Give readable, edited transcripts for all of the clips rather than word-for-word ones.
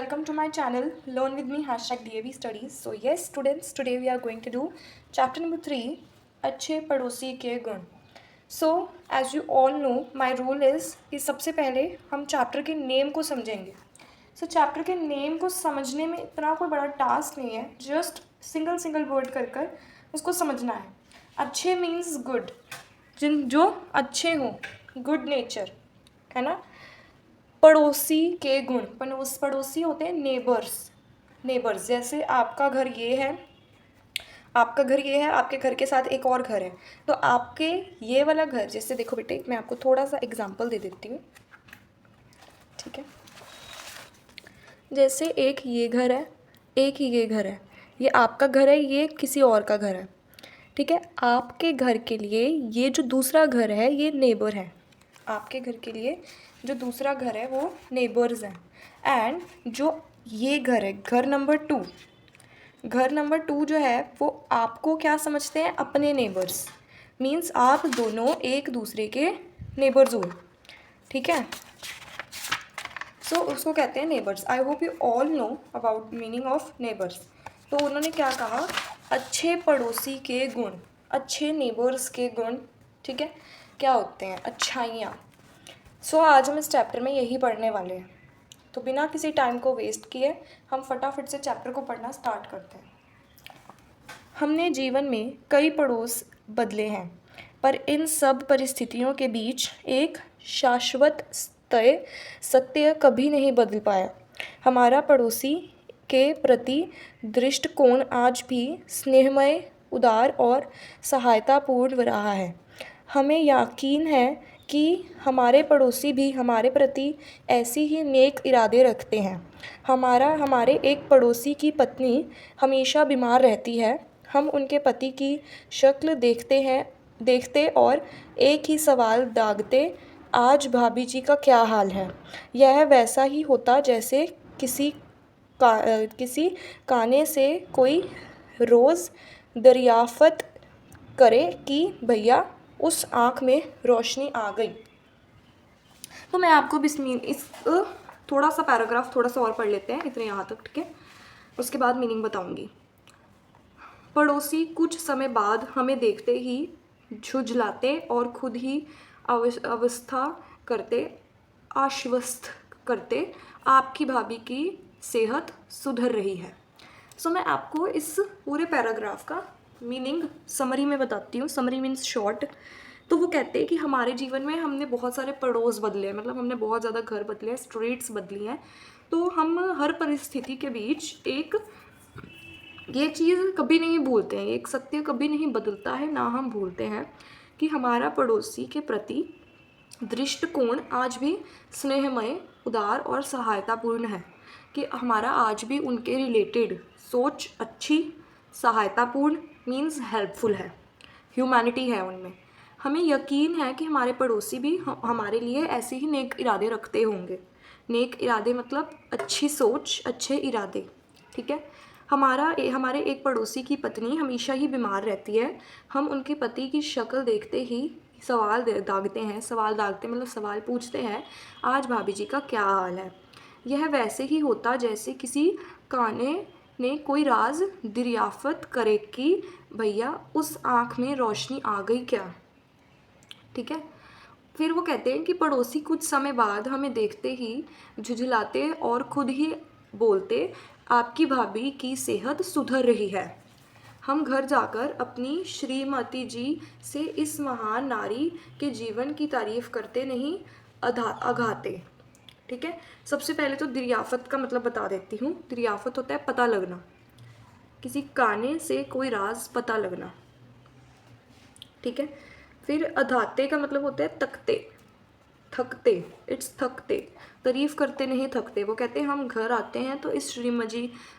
welcome to my channel Learn with me #DAV Studies. So yes students, today we are going to do chapter number 3 अच्छे पड़ोसी के गुण. So as you all know, my rule is कि सबसे पहले हम chapter के name को समझेंगे. So चैप्टर के नेम को समझने में इतना कोई बड़ा टास्क नहीं है, जस्ट सिंगल वर्ड कर कर उसको समझना है. अच्छे मीन्स गुड, जो अच्छे हों, गुड नेचर, है ना. पड़ोसी के गुण, पड़ोसी होते हैं नेबर्स. जैसे आपका घर ये है, आपके घर के साथ एक और घर है, तो आपके ये वाला घर, जैसे देखो बेटे, मैं आपको थोड़ा सा एग्जांपल दे देती हूँ, ठीक है. जैसे एक ये घर है, एक ही ये घर है, ये आपका घर है, ये किसी और का घर है, ठीक है. आपके घर के लिए ये जो दूसरा घर है ये नेबर है. आपके घर के लिए जो दूसरा घर है वो नेबर्स हैं. एंड जो ये घर है, घर नंबर टू जो है वो आपको क्या समझते हैं, अपने नेबर्स. मीन्स आप दोनों एक दूसरे के नेबर्स हो, ठीक है. सो उसको कहते हैं neighbours. I hope you all know about meaning of neighbours. तो उन्होंने क्या कहा, अच्छे पड़ोसी के गुण, अच्छे नेबर्स के गुण, ठीक है, क्या होते हैं, अच्छाइयाँ. सो आज हम इस चैप्टर में यही पढ़ने वाले हैं. तो बिना किसी टाइम को वेस्ट किए हम फटाफट से चैप्टर को पढ़ना स्टार्ट करते हैं. हमने जीवन में कई पड़ोस बदले हैं, पर इन सब परिस्थितियों के बीच एक शाश्वत सत्य कभी नहीं बदल पाया. हमारा पड़ोसी के प्रति दृष्टिकोण आज भी स्नेहमय, उदार और सहायतापूर्ण रहा है. हमें यकीन है कि हमारे पड़ोसी भी हमारे प्रति ऐसी ही नेक इरादे रखते हैं. हमारे एक पड़ोसी की पत्नी हमेशा बीमार रहती है. हम उनके पति की शक्ल देखते और एक ही सवाल दागते, आज भाभी जी का क्या हाल है. यह वैसा ही होता जैसे किसी काने से कोई रोज़ दरियाफ़त करे कि भैया उस आँख में रोशनी आ गई. तो मैं आपको इस थोड़ा सा पैराग्राफ थोड़ा सा और पढ़ लेते हैं, इतने यहाँ तक, ठीक है. उसके बाद मीनिंग बताऊँगी. पड़ोसी कुछ समय बाद हमें देखते ही झुंझलाते और खुद ही आश्वस्त करते, आपकी भाभी की सेहत सुधर रही है. सो मैं आपको इस पूरे पैराग्राफ का मीनिंग समरी में बताती हूँ. Summary means short. तो वो कहते हैं कि हमारे जीवन में हमने बहुत सारे पड़ोस बदले हैं, मतलब हमने बहुत ज़्यादा घर बदले हैं, स्ट्रीट्स बदली हैं. तो हम हर परिस्थिति के बीच ये चीज़ कभी नहीं भूलते हैं, एक सत्य कभी नहीं बदलता है, ना हम भूलते हैं कि हमारा पड़ोसी के प्रति दृष्टिकोण आज भी स्नेहमय, उदार और सहायतापूर्ण है. कि हमारा आज भी उनके रिलेटेड सोच अच्छी, सहायतापूर्ण मीन्स हेल्पफुल है, ह्यूमैनिटी है उनमें. हमें यकीन है कि हमारे पड़ोसी भी हमारे लिए ऐसे ही नेक इरादे रखते होंगे. नेक इरादे मतलब अच्छी सोच, अच्छे इरादे, ठीक है. हमारे एक पड़ोसी की पत्नी हमेशा ही बीमार रहती है. हम उनके पति की शक्ल देखते ही सवाल दागते मतलब सवाल पूछते हैं, आज भाभी जी का क्या हाल है. यह वैसे ही होता जैसे किसी काने ने कोई राज दरियाफ़त करे कि भैया उस आँख में रोशनी आ गई क्या, ठीक है. फिर वो कहते हैं कि पड़ोसी कुछ समय बाद हमें देखते ही झुंझलाते और खुद ही बोलते, आपकी भाभी की सेहत सुधर रही है. हम घर जाकर अपनी श्रीमती जी से इस महान नारी के जीवन की तारीफ़ करते नहीं अघाते, ठीक है. सबसे पहले तो दरियाफ़त का मतलब बता देती हूँ. दरियाफ़त होता है पता लगना, किसी काने से कोई राज पता लगना, ठीक है. फिर अधाते का मतलब होता है थकते, इट्स थकते, तारीफ़ करते नहीं थकते. वो कहते हैं हम घर आते हैं तो इस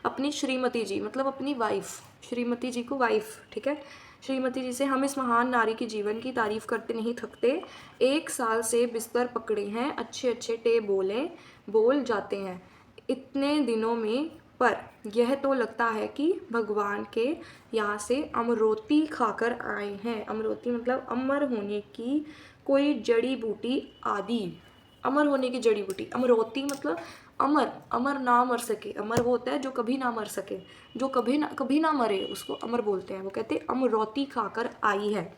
अपनी श्रीमती जी मतलब अपनी वाइफ, श्रीमती जी को वाइफ, ठीक है, श्रीमती जी से हम इस महान नारी के जीवन की तारीफ़ करते नहीं थकते. 1 साल से बिस्तर पकड़े हैं, अच्छे टे बोल जाते हैं इतने दिनों में, पर यह तो लगता है कि भगवान के यहाँ से अमरोती खाकर आए हैं. अमरोती मतलब अमर होने की कोई जड़ी बूटी आदि, अमर होने की जड़ी बूटी. अमरोती मतलब अमर, अमर ना मर सके, अमर वो होता है जो कभी ना मर सके, जो कभी ना मरे उसको अमर बोलते हैं। वो कहते हैं अमरौती खाकर आई है।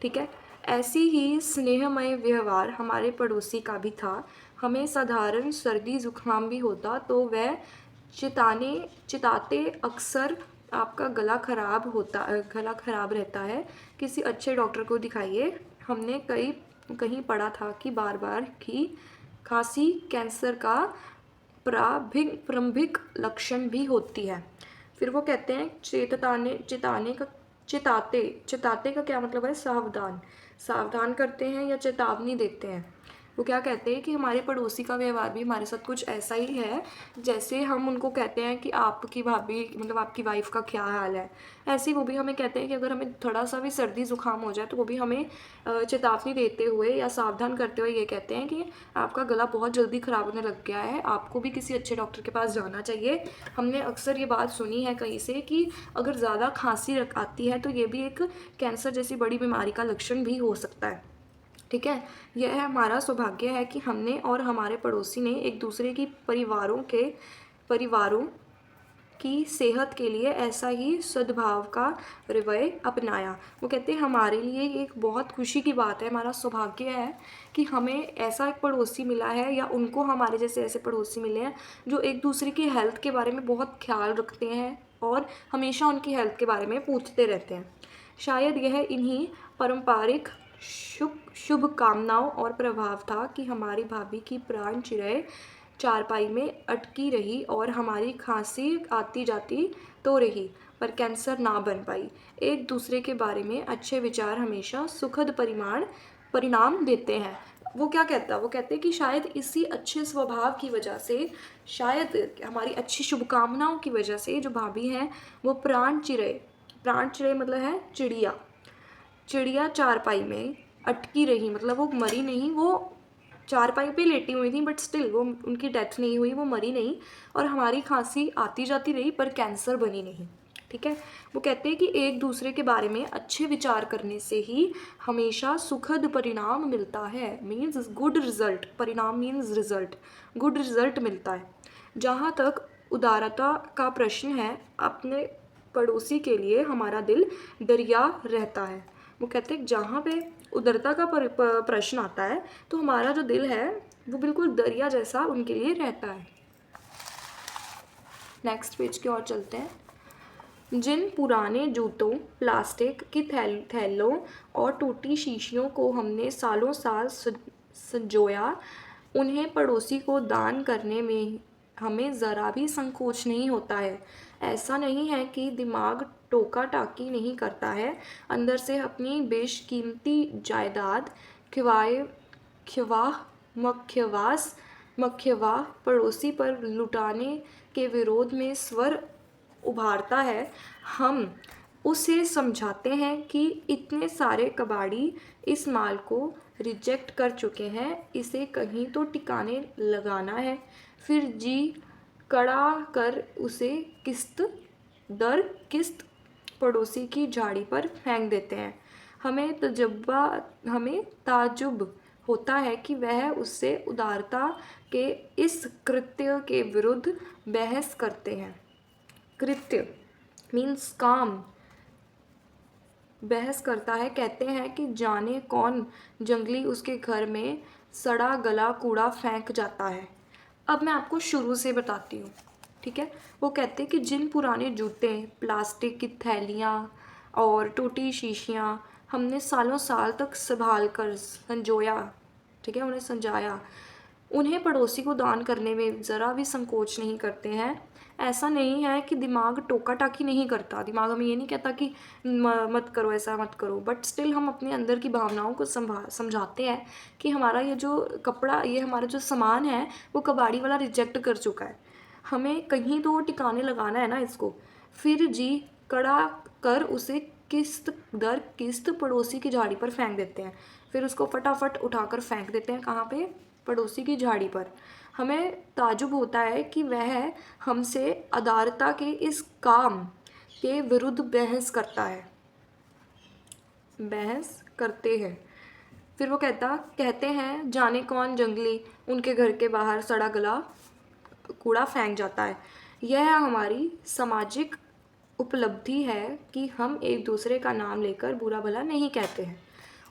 ठीक है। ऐसी ही स्नेहमय व्यवहार हमारे पड़ोसी का भी था। हमें साधारण सर्दी जुकाम भी होता तो वह चिताते अक्सर आपका गला खराब रहता है, किसी अच्छे डॉक्टर को दिखाइए। हमने कहीं पढ़ा था कि बार बार की खांसी कैंसर का प्रारंभिक लक्षण भी होती है। फिर वो कहते हैं चिताते का क्या मतलब है? सावधान, सावधान करते हैं या चेतावनी देते हैं। वो क्या कहते हैं कि हमारे पड़ोसी का व्यवहार भी हमारे साथ कुछ ऐसा ही है जैसे हम उनको कहते हैं कि आपकी भाभी मतलब आपकी वाइफ का क्या हाल है, ऐसे ही वो भी हमें कहते हैं कि अगर हमें थोड़ा सा भी सर्दी जुकाम हो जाए तो वो भी हमें चेतावनी देते हुए या सावधान करते हुए ये कहते हैं कि आपका गला बहुत जल्दी ख़राब होने लग गया है, आपको भी किसी अच्छे डॉक्टर के पास जाना चाहिए। हमने अक्सर ये बात सुनी है कहीं से कि अगर ज़्यादा खांसी आती है तो ये भी एक कैंसर जैसी बड़ी बीमारी का लक्षण भी हो सकता है। ठीक है। यह हमारा सौभाग्य है कि हमने और हमारे पड़ोसी ने एक दूसरे की परिवारों की सेहत के लिए ऐसा ही सद्भाव का रवैया अपनाया। वो कहते हैं हमारे लिए एक बहुत खुशी की बात है, हमारा सौभाग्य है कि हमें ऐसा एक पड़ोसी मिला है या उनको हमारे जैसे ऐसे पड़ोसी मिले हैं जो एक दूसरे की हेल्थ के बारे में बहुत ख्याल रखते हैं और हमेशा उनकी हेल्थ के बारे में पूछते रहते हैं। शायद यह इन्हीं पारंपरिक शुभकामनाओं और प्रभाव था कि हमारी भाभी की प्राण चिरय चारपाई में अटकी रही और हमारी खांसी आती जाती तो रही पर कैंसर ना बन पाई। एक दूसरे के बारे में अच्छे विचार हमेशा सुखद परिणाम देते हैं। वो क्या कहता है? वो कहते हैं कि शायद इसी अच्छे स्वभाव की वजह से, शायद हमारी अच्छी शुभकामनाओं की वजह से जो भाभी हैं वो प्राण चिरय मतलब है चिड़िया चारपाई में अटकी रही, मतलब वो मरी नहीं, वो चारपाई पे लेटी हुई थी बट स्टिल वो उनकी डेथ नहीं हुई, वो मरी नहीं और हमारी खांसी आती जाती रही पर कैंसर बनी नहीं। ठीक है। वो कहते हैं कि एक दूसरे के बारे में अच्छे विचार करने से ही हमेशा सुखद परिणाम मिलता है, मीन्स गुड रिजल्ट, परिणाम मीन्स रिजल्ट, गुड रिजल्ट मिलता है। जहाँ तक उदारता का प्रश्न है, अपने पड़ोसी के लिए हमारा दिल दरिया रहता है। वो कहते हैं जहाँ पे उदारता का प्रश्न आता है तो हमारा जो दिल है वो बिल्कुल दरिया जैसा उनके लिए रहता है। नेक्स्ट पेज की ओर चलते हैं। जिन पुराने जूतों, प्लास्टिक की थैलों और टूटी शीशियों को हमने सालों साल संजोया, उन्हें पड़ोसी को दान करने में हमें ज़रा भी संकोच नहीं होता है। ऐसा नहीं है कि दिमाग टोका टाकी नहीं करता है, अंदर से अपनी बेशकीमती जायदाद ख्वाह मख्यवाह पड़ोसी पर लुटाने के विरोध में स्वर उभारता है। हम उसे समझाते हैं कि इतने सारे कबाड़ी इस माल को रिजेक्ट कर चुके हैं, इसे कहीं तो टिकाने लगाना है, फिर जी कड़ा कर उसे किस्त दर किस्त पड़ोसी की झाड़ी पर फेंक देते हैं। हमें ताजुब होता है कि वह उससे उदारता के इस कृत्य के विरुद्ध बहस करते हैं। कृत्य मीन्स काम, बहस करता है। कहते हैं कि जाने कौन जंगली उसके घर में सड़ा गला कूड़ा फेंक जाता है। अब मैं आपको शुरू से बताती हूँ। ठीक है। वो कहते हैं कि जिन पुराने जूते, प्लास्टिक की थैलियाँ और टूटी शीशियाँ हमने सालों साल तक संभाल कर संजोया, ठीक है, उन्हें संजाया, उन्हें पड़ोसी को दान करने में ज़रा भी संकोच नहीं करते हैं। ऐसा नहीं है कि दिमाग टोका टाकी नहीं करता, दिमाग हमें ये नहीं कहता कि मत करो, ऐसा मत करो, बट स्टिल हम अपने अंदर की भावनाओं को समझाते हैं कि हमारा ये जो कपड़ा, ये हमारा जो सामान है वो कबाड़ी वाला रिजेक्ट कर चुका है, हमें कहीं तो टिकाने लगाना है ना इसको। फिर जी कड़ा कर उसे किस्त दर किस्त पड़ोसी की झाड़ी पर फेंक देते हैं, फिर उसको फटाफट उठाकर फेंक देते हैं। कहाँ पे? पड़ोसी की झाड़ी पर। हमें ताजुब होता है कि वह हमसे अदारता के इस काम के विरुद्ध बहस करते हैं। फिर वो कहते हैं जाने कौन जंगली उनके घर के बाहर सड़ा गला कूड़ा फेंक जाता है। यह हमारी सामाजिक उपलब्धि है कि हम एक दूसरे का नाम लेकर बुरा भला नहीं कहते हैं।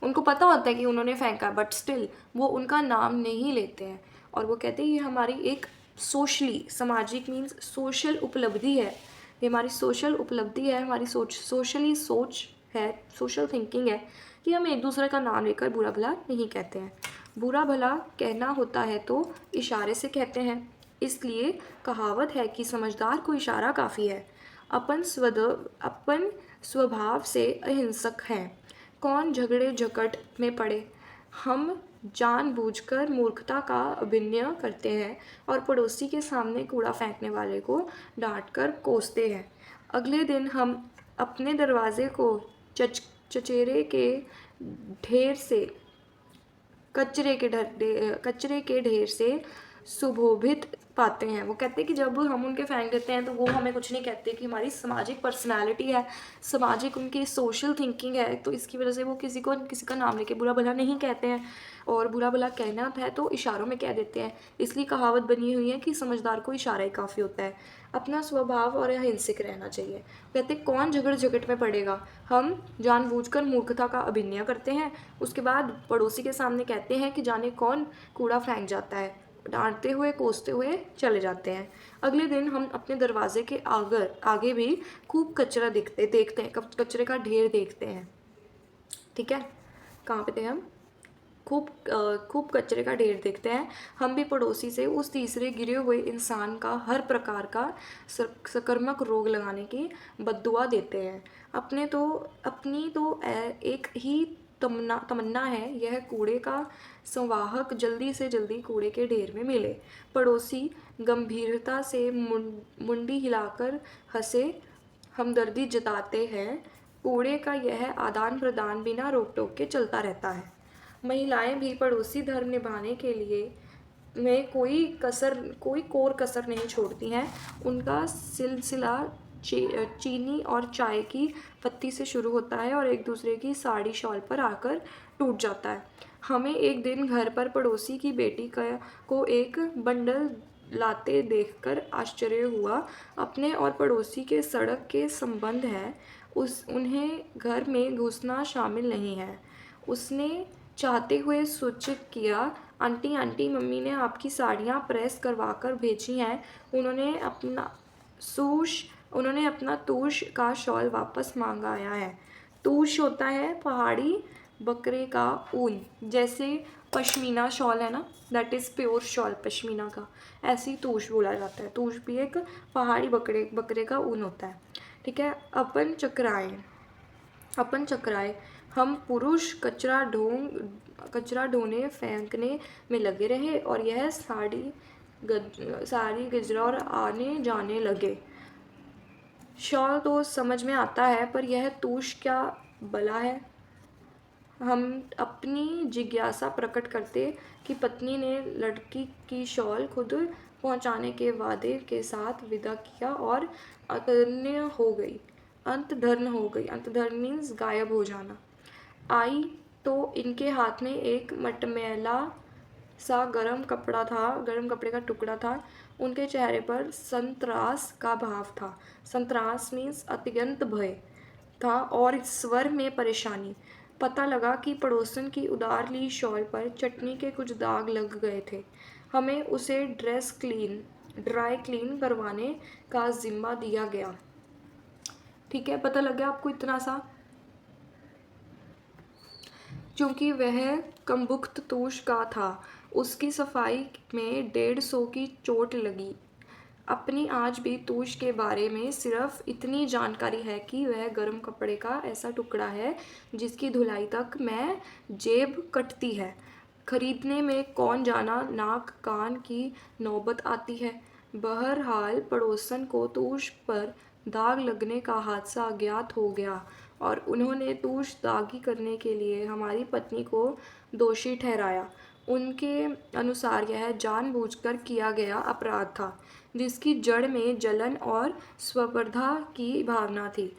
उनको पता होता है कि उन्होंने फेंका, बट स्टिल वो उनका नाम नहीं लेते हैं और वो कहते हैं ये हमारी एक सोशली, सामाजिक मीन्स सोशल उपलब्धि है, ये हमारी सोशल उपलब्धि है, हमारी सोशली सोच है, सोशल थिंकिंग है कि हम एक दूसरे का नाम लेकर बुरा भला नहीं कहते हैं। बुरा भला कहना होता है तो इशारे से कहते हैं, इसलिए कहावत है कि समझदार को इशारा काफ़ी है। अपन स्वभाव से अहिंसक हैं, कौन झगड़े झकट में पड़े। हम जानबूझकर मूर्खता का अभिनय करते हैं और पड़ोसी के सामने कूड़ा फेंकने वाले को डांटकर कोसते हैं। अगले दिन हम अपने दरवाजे को चचेरे के ढेर से कचरे के ढेर से सुशोभित पाते हैं। वो कहते हैं कि जब हम उनके फेंक देते हैं तो वो हमें कुछ नहीं कहते, कि हमारी सामाजिक पर्सनालिटी है, सामाजिक उनकी सोशल थिंकिंग है, तो इसकी वजह से वो किसी का नाम लेके बुरा भला नहीं कहते हैं। और बुरा भला कहना है तो इशारों में कह देते हैं, इसलिए कहावत बनी हुई है कि समझदार को इशारा ही काफ़ी होता है। अपना स्वभाव और अहिंसक रहना चाहिए। कहते कौन झगड़ झगट में पड़ेगा, हम जानबूझकर मूर्खता का अभिनय करते हैं, उसके बाद पड़ोसी के सामने कहते हैं कि जाने कौन कूड़ा फेंक जाता है, डांटते हुए कोसते हुए चले जाते हैं। अगले दिन हम अपने दरवाजे के आगे भी खूब कचरा देखते हैं, कचरे का ढेर देखते हैं। ठीक है, कहाँ पे थे हम? खूब कचरे का ढेर देखते हैं। हम भी पड़ोसी से उस तीसरे गिरे हुए इंसान का हर प्रकार का संक्रामक रोग लगाने की बद्दुआ देते हैं। अपनी तो एक ही तमन्ना है, यह कूड़े का संवाहक जल्दी से जल्दी कूड़े के ढेर में मिले। पड़ोसी गंभीरता से मुंडी हिलाकर हंसे, हमदर्दी जताते हैं। कूड़े का यह आदान प्रदान बिना रोक टोक के चलता रहता है। महिलाएं भी पड़ोसी धर्म निभाने के लिए में कोई कोर कसर नहीं छोड़ती हैं। उनका सिलसिला चीनी और चाय की पत्ती से शुरू होता है और एक दूसरे की साड़ी शॉल पर आकर टूट जाता है। हमें एक दिन घर पर पड़ोसी की बेटी को एक बंडल लाते देखकर आश्चर्य हुआ। अपने और पड़ोसी के सड़क के संबंध है, उन्हें घर में घुसना शामिल नहीं है। उसने चाहते हुए सूचित किया, आंटी मम्मी ने आपकी साड़ियाँ प्रेस करवा कर भेजी हैं। उन्होंने अपना तूश का शॉल वापस मंगाया है। तूश होता है पहाड़ी बकरे का ऊन, जैसे पश्मीना शॉल है ना, that is pure shawl pashmina का, ऐसे ही तूश बोला जाता है। तूश भी एक पहाड़ी बकरे का ऊन होता है। ठीक है, अपन चकराए हम पुरुष कचरा ढोने फेंकने में लगे रहे और यह सारी गजरा और आने जाने लगे। शॉल तो समझ में आता है, पर यह तूश क्या बला है। हम अपनी जिज्ञासा प्रकट करते कि पत्नी ने लड़की की शॉल खुद पहुंचाने के वादे के साथ विदा किया और अंतर्धन हो गई। अंतर्धन मीन्स गायब हो जाना। आई तो इनके हाथ में एक मटमैला सा गरम कपड़े का टुकड़ा था। उनके चेहरे पर संत्रास का भाव था। संत्रास मीन्स अत्यंत भय था और स्वर में परेशानी। पता लगा कि पड़ोसन की उधार ली शॉल पर चटनी के कुछ दाग लग गए थे। हमें उसे ड्राई क्लीन करवाने का जिम्मा दिया गया। ठीक है, पता लग गया आपको इतना सा। क्योंकि वह कमबख्त तूश का था, उसकी सफाई में 150 की चोट लगी। अपनी आज भी तूश के बारे में सिर्फ इतनी जानकारी है कि वह गर्म कपड़े का ऐसा टुकड़ा है जिसकी धुलाई तक में जेब कटती है। खरीदने में कौन जाना नाक कान की नौबत आती है। बहरहाल पड़ोसन को तूश पर दाग लगने का हादसा ज्ञात हो गया और उन्होंने तूश दागी करने के लिए हमारी पत्नी को दोषी ठहराया। उनके अनुसार यह जानबूझकर किया गया अपराध था, जिसकी जड़ में जलन और स्पर्धा की भावना थी।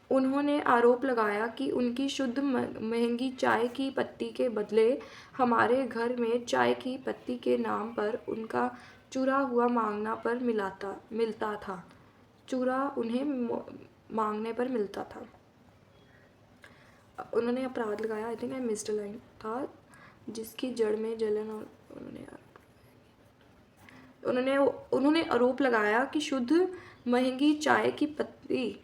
उन्होंने आरोप लगाया कि उनकी शुद्ध महंगी चाय की पत्ती के बदले हमारे घर में चाय की पत्ती के नाम पर उनका चूरा हुआ मांगना पर मिलता था। चूरा उन्हें मांगने पर मिलता था। उन्होंने अपराध लगाया, I think I missed line था, जिसकी जड़ में जलन और उन्होंने आरोप लगाया कि शुद्ध महंगी चाय की पत्ती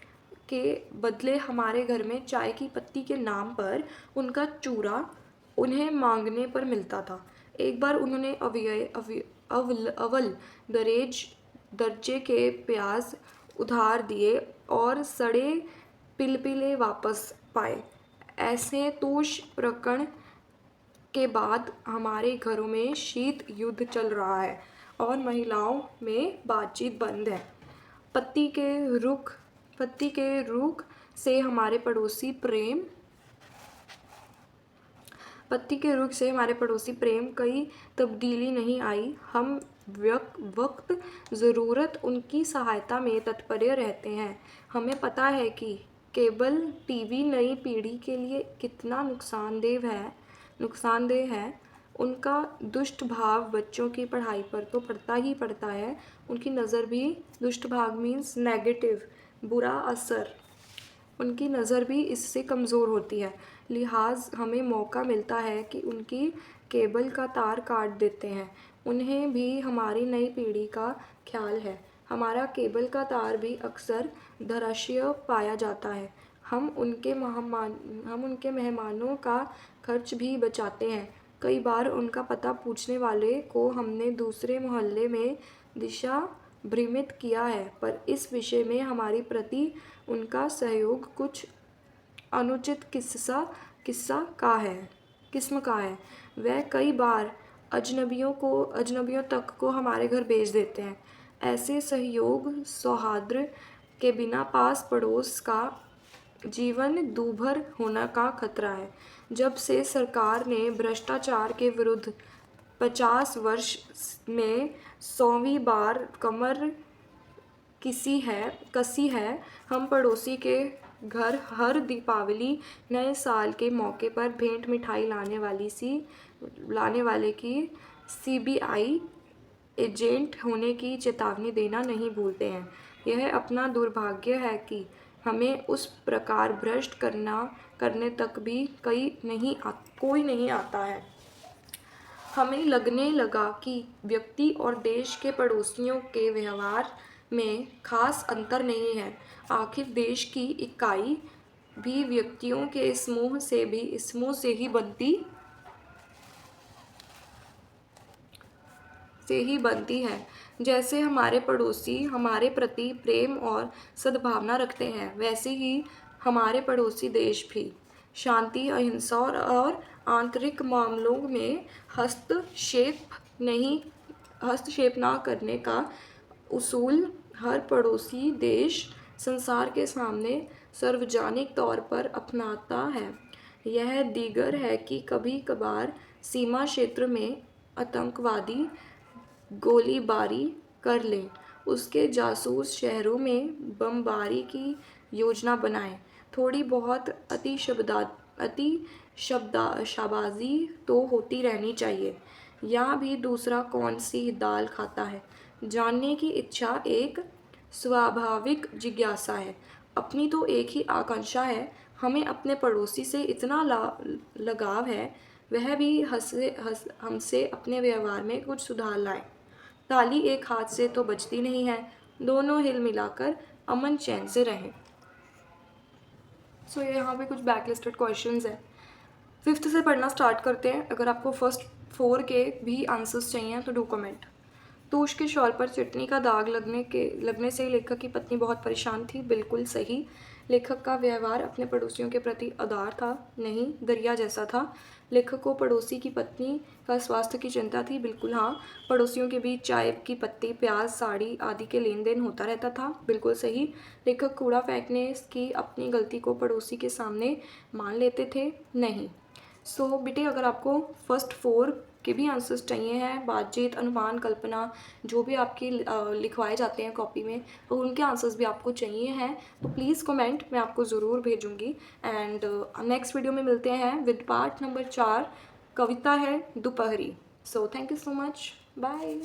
के बदले हमारे घर में चाय की पत्ती के नाम पर उनका चूरा उन्हें मांगने पर मिलता था। एक बार उन्होंने अव्वल दर्जे के प्याज उधार दिए और सड़े पिलपिले वापस पाए। ऐसे तोष प्रकरण के बाद हमारे घरों में शीत युद्ध चल रहा है और महिलाओं में बातचीत बंद है। पत्ती के रुख से हमारे पड़ोसी प्रेम कई तब्दीली नहीं आई। हम वक्त ज़रूरत उनकी सहायता में तत्पर रहते हैं। हमें पता है कि केबल टीवी नई पीढ़ी के लिए कितना नुकसानदेह है। उनका दुष्ट भाव बच्चों की पढ़ाई पर तो पड़ता ही पड़ता है। उनकी नज़र भी, दुष्ट भाव मीन्स नेगेटिव, बुरा असर, उनकी नज़र भी इससे कमज़ोर होती है। लिहाज हमें मौका मिलता है कि उनकी केबल का तार काट देते हैं। उन्हें भी हमारी नई पीढ़ी का ख्याल है। हमारा केबल का तार भी अक्सर धराशायी पाया जाता है। हम उनके मेहमानों का खर्च भी बचाते हैं। कई बार उनका पता पूछने वाले को हमने दूसरे मोहल्ले में दिशा भ्रमित किया है, पर इस विषय में हमारी प्रति उनका सहयोग कुछ अनुचित किस्म का है। वह कई बार अजनबियों तक को हमारे घर भेज देते हैं। ऐसे सौहार्द के बिना पास पड़ोस का जीवन दूभर होने का खतरा है। जब से सरकार ने भ्रष्टाचार के विरुद्ध 50 वर्ष में 100वीं बार कमर कसी है, हम पड़ोसी के घर हर दीपावली नए साल के मौके पर भेंट मिठाई लाने वाले की सीबीआई एजेंट होने की चेतावनी देना नहीं भूलते हैं। यह अपना दुर्भाग्य है कि हमें उस प्रकार भ्रष्ट करने तक भी कोई नहीं आता है। हमें लगने लगा कि व्यक्ति और देश के पड़ोसियों के व्यवहार में खास अंतर नहीं है। आखिर देश की इकाई भी व्यक्तियों के समूह से ही बनती है। जैसे हमारे पड़ोसी हमारे प्रति प्रेम और सद्भावना रखते हैं, वैसे ही हमारे पड़ोसी देश भी। शांति, अहिंसा और आंतरिक मामलों में हस्तक्षेप न करने का उसूल हर पड़ोसी देश संसार के सामने सार्वजनिक तौर पर अपनाता है। यह दीगर है कि कभी कभार सीमा क्षेत्र में आतंकवादी गोलीबारी कर लें, उसके जासूस शहरों में बमबारी की योजना बनाएं। थोड़ी बहुत शाबाजी तो होती रहनी चाहिए। यहाँ भी दूसरा कौन सी दाल खाता है, जानने की इच्छा एक स्वाभाविक जिज्ञासा है। अपनी तो एक ही आकांक्षा है, हमें अपने पड़ोसी से इतना लगाव है, वह भी हमसे अपने व्यवहार में कुछ सुधार लाए। ताली एक हाथ से तो बजती नहीं है, दोनों हिल मिलाकर अमन चैन से रहें। सो यहाँ पे कुछ बैकलिस्टेड क्वेश्चंस हैं। 5th से पढ़ना स्टार्ट करते हैं। अगर आपको फर्स्ट 4 के भी आंसर्स चाहिए तो डू कमेंट। तूश के शॉल पर चटनी का दाग लगने से लेखक की पत्नी बहुत परेशान थी। बिल्कुल सही। लेखक का व्यवहार अपने पड़ोसियों के प्रति उदार था, नहीं दरिया जैसा था। लेखक को पड़ोसी की पत्नी का स्वास्थ्य की चिंता थी। बिल्कुल हाँ। पड़ोसियों के बीच चाय की पत्ती, प्याज, साड़ी आदि के लेन देन होता रहता था। बिल्कुल सही। लेखक कूड़ा फेंकने की अपनी गलती को पड़ोसी के सामने मान लेते थे, नहीं। सो बेटे, अगर आपको फर्स्ट 4 के भी आंसर्स चाहिए हैं, बातचीत, अनुमान, कल्पना, जो भी आपकी लिखवाए जाते हैं कॉपी में, तो उनके आंसर्स भी आपको चाहिए हैं तो प्लीज़ कमेंट, मैं आपको ज़रूर भेजूँगी। एंड नेक्स्ट वीडियो में मिलते हैं विद पार्ट नंबर 4, कविता है दोपहरी। So thank you so much, bye.